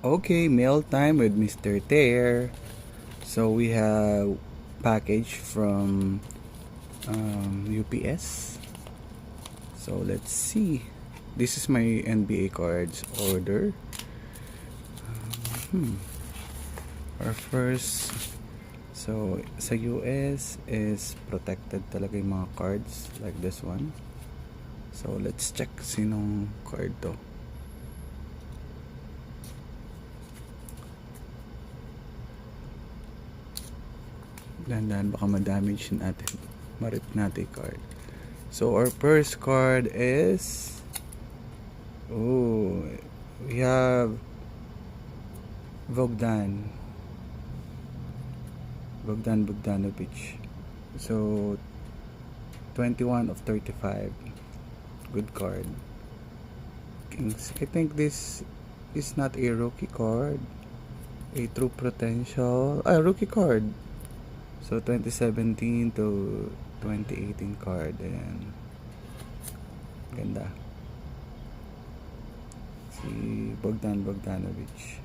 Okay, mail time with Mr. Tear. So we have package from UPS. So let's see. This is my NBA cards order. Our first, so sa US is protected talaga yung mga cards like this one. So let's check sinong card to. Dahan-dahan baka ma-damage natin. Ma-rip natin yung card. So our first card is, oh, we have Bogdanovic. So 21 of 35. Good card. I think this is not a rookie card. A true potential. Rookie card. So 2017 to 2018 card. Ayan. Ganda. Si Bogdanovic.